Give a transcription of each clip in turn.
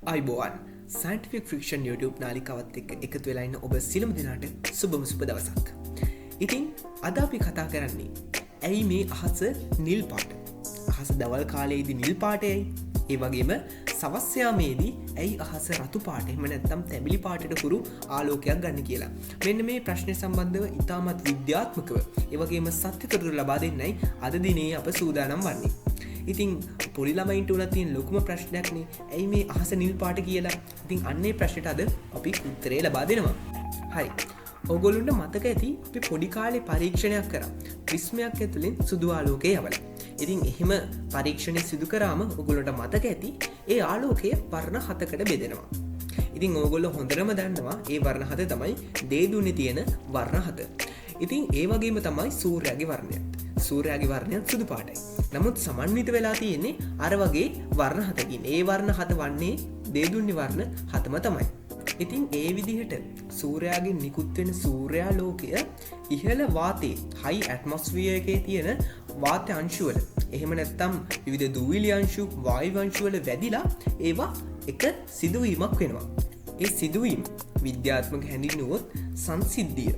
අයිබෝවන් scientific friction YouTube නාලිකාවත් එක්ක එකතු වෙලා ඉන්න ඔබ සියලුම දෙනාට සුබම සුබ දවසක්. ඉතින් අද අපි කතා කරන්නේ ඇයි මේ අහස නිල් පාට? අහස දවල් කාලයේදී නිල් පාටයි. ඒ වගේම සවස් යාමේදී ඇයි අහස රතු පාට එහෙම නැත්නම් තැඹිලි පාටට හුරු ආලෝකයක් ගන්න කියලා. මෙන්න මේ ප්‍රශ්නේ සම්බන්ධව ඉතාමත් විද්‍යාත්මකව ඒ වගේම සත්‍ය තොරතුරු ලබා දෙන්නයි අද දිනේ අප සූදානම් වන්නේ. ඉතින් පොඩි ළමයින්ට උනත් තියෙන ලොකුම ප්‍රශ්නයක්නේ ඇයි මේ අහස නිල් පාට කියලා. ඉතින් අන්නේ ප්‍රශ්නෙට අද අපි උත්තරේ ලබා දෙනවා. හරි. ඔයගොල්ලන්ට මතක ඇති අපි පොඩි කාලේ පරීක්ෂණයක් කරා. ප්‍රිස්මයක් ඇතුලෙන් සුදු ආලෝකය යවලා. ඉතින් එහෙම පරීක්ෂණය සිදු කරාම ඔයගොල්ලන්ට මතක ඇති ඒ ආලෝකය වර්ණ 7කට බෙදෙනවා. ඉතින් ඔයගොල්ලෝ හොඳටම දන්නවා ඒ වර්ණ 7 තමයි දේදුනේ තියෙන වර්ණ 7. ඉතින් ඒ වගේම තමයි සූර්යාගේ වර්ණයත්. සූර්යාගේ වර්ණයත් සුදු පාටයි. නමුත් සමන්විත වෙලා තියෙන්නේ අර වගේ වර්ණ 7කින්. ඒ වර්ණ 7 වන්නේ දේදුන්නේ වර්ණ 7ම තමයි. ඉතින් ඒ විදිහට සූර්යාගෙන් නිකුත් වෙන සූර්යාලෝකය ඉහළ වාතයේ හයි ඇට්මොස්ෆියර් එකේ තියෙන වාත අංශු වල එහෙම නැත්නම් විවිධ දූවිලි අංශු වායු අංශු වල වැදිලා ඒවා එක සිදුවීමක් වෙනවා. ඒ සිදුවීම විද්‍යාත්මක හැඳින්වුවොත් සංසිද්ධිය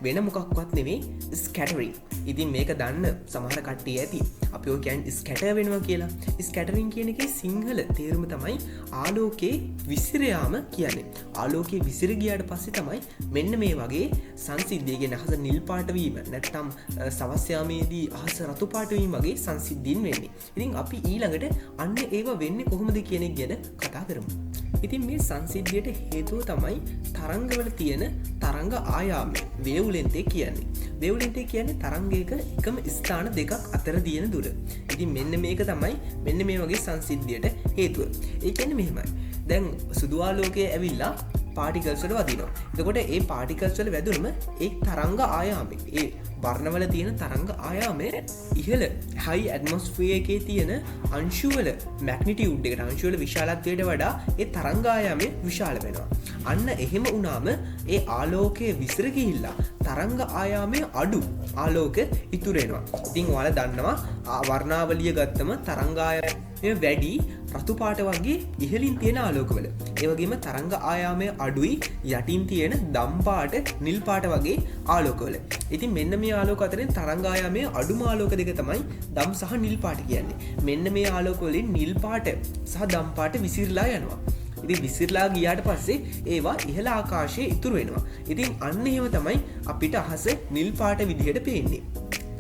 වෙන මොකක්වත් නෙමේ ස්කැටරින්. ඉතින් මේක දන්න සමහර කට්ටිය ඇති. අපි ඔය කියන්නේ ස්කැටර් වෙනවා කියලා. ස්කැටරින් කියන එකේ සිංහල තේරුම තමයි ආලෝකයේ විසිර යාම කියන්නේ. ආලෝකයේ විසිර ගියාට පස්සේ තමයි මෙන්න මේ වගේ සංසිද්ධිය කියන අහස නිල් පාට වීම නැත්නම් සවස් යාමේදී අහස රතු පාට වීම වගේ සංසිද්ධීන් වෙන්නේ. ඉතින් අපි ඊළඟට අන්න ඒව වෙන්නේ කොහොමද කියන එක ගැන කතා කරමු. ඉතින් මේ සංසිද්ධියට හේතුව තමයි තරංගවල තියෙන තරංග ආයාමය වේව්ලෙන්ත් කියන්නේ. වේව්ලෙන්ත් කියන්නේ තරංගයක එකම ස්ථාන දෙකක් අතර තියෙන දුර. ඉතින් මෙන්න මේක තමයි මෙන්න මේ වගේ සංසිද්ධියට හේතුව. ඒ කියන්නේ මෙහෙමයි. දැන් සුදු ආලෝකය ඇවිල්ලා පාටිකල්ස් වල වදිනවා. එතකොට ඒ පාටිකල්ස් වල වැදුනම ඒ තරංග ආයාමය ඒ වර්ණවල තියෙන තරංග ආයාමය ඉහළ හයි ඇට්මොස්ෆියර් එකේ තියෙන අංශු වල මැග්නිටියුඩ් එකට අංශු වල විශාලත්වයට වඩා ඒ තරංග ආයාමය විශාල වෙනවා. අන්න එහෙම වුණාම ඒ ආලෝකය විසිර ගිහිල්ලා තරංග ආයාමය අඩු ආලෝක ඉතුරු වෙනවා. ඉතින් ඔයාලා දන්නවා වර්ණාවලිය ගත්තම තරංග ආයාමය වැඩි රතු පාට වගේ ඉහළින් තියෙන ආලෝකවල. ඒ වගේම තරංග ආයාමය අඩුයි යටින් තියෙන දම් පාට නිල් පාට වගේ ආලෝකවල. ඉතින් මෙන්න මේ ආලෝක අතරින් තරංග ආයාමය අඩුම ආලෝක දෙක තමයි දම් සහ නිල් පාට කියන්නේ. මෙන්න මේ ආලෝක වලින් නිල් පාට සහ දම් පාට විසිරලා යනවා. ඉතින් විසිරලා ගියාට පස්සේ ඒවා ඉහළ ආකාශයේ ඉතුරු වෙනවා. ඉතින් අන්න එහෙම තමයි අපිට අහස නිල් පාට විදිහට පේන්නේ.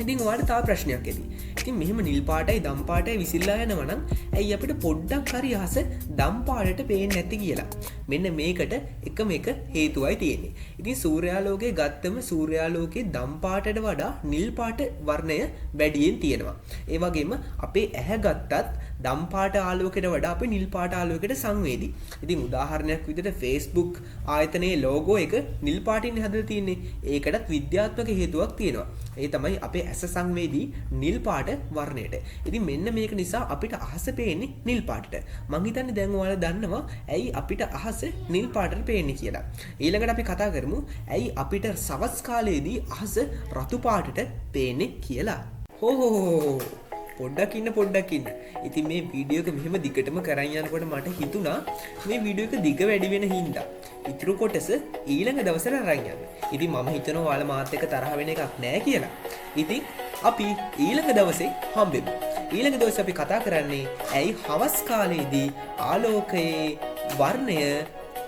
ඉතින් ඔයාලට තව ප්‍රශ්නයක් ඇති. ඉතින් මෙහෙම නිල් පාටයි දම් පාටයි විසිරලා යනවා නම් ඇයි අපිට පොඩ්ඩක් හරි අහස දම් පාටට පේන්නේ නැති කියලා. මෙන්න මේකට එකම එක හේතුවයි තියෙන්නේ. ඉතින් සූර්යාලෝකයේ ගත්තම සූර්යාලෝකයේ දම් පාටට වඩා නිල් පාට වර්ණය වැඩියෙන් තියෙනවා. ඒ වගේම අපේ ඇහැ ගත්තත් දම් පාට ආලෝකයට වඩා අපි නිල් පාට ආලෝකයට සංවේදී. ඉතින් උදාහරණයක් විදිහට Facebook ආයතනයේ ලෝගෝ එක නිල් පාටින් හදලා තියෙන්නේ. ඒකටත් විද්‍යාත්මක හේතුවක් තියෙනවා. ඒ තමයි අපේ ඇස සංවේදී නිල් පාට වර්ණයට. ඉතින් මෙන්න මේක නිසා අපිට අහස පේන්නේ නිල් පාටට. මං හිතන්නේ දැන් ඔයාලා දන්නවා ඇයි අපිට අහස නිල් පාටට පේන්නේ කියලා. ඊළඟට අපි කතා කරමු ඇයි අපිට සවස් කාලයේදී අහස රතු පාටට පේන්නේ කියලා. හෝ පොඩ්ඩක් ඉන්න. ඉතින් මේ වීඩියෝ එක මෙහෙම දිගටම කරන් යනකොට මට හිතුණා මේ වීඩියෝ එක දිග වැඩි වෙන හින්දා ඉතුරු කොටස ඊළඟ දවසට අරන් යන්න. ඉතින් මම හිතනවා ඔයාලා මාත් එක්ක තරහ වෙන එකක් නෑ කියලා. ඉතින් අපි ඊළඟ දවසේ හම්බෙමු. ඊළඟ දවසේ අපි කතා කරන්නේ ඇයි හවස් කාලයේදී ආලෝකයේ වර්ණය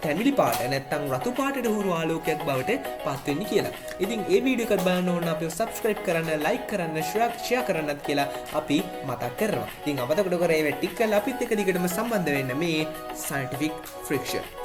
තැඹිලි පාට නැත්නම් රතු පාටට හුරු ආලෝකයක් බවට පත් වෙන්නේ කියලා. ඉතින් මේ වීඩියෝ එකත් බලන්න ඕන අපිව subscribe කරන්න, like කරන්න, share කරන්නත් කියලා අපි මතක් කරනවා. ඉතින් අවතකට කරේ ටික කරලා අපිත් එක්ක දිගටම සම්බන්ධ වෙන්න මේ scientific friction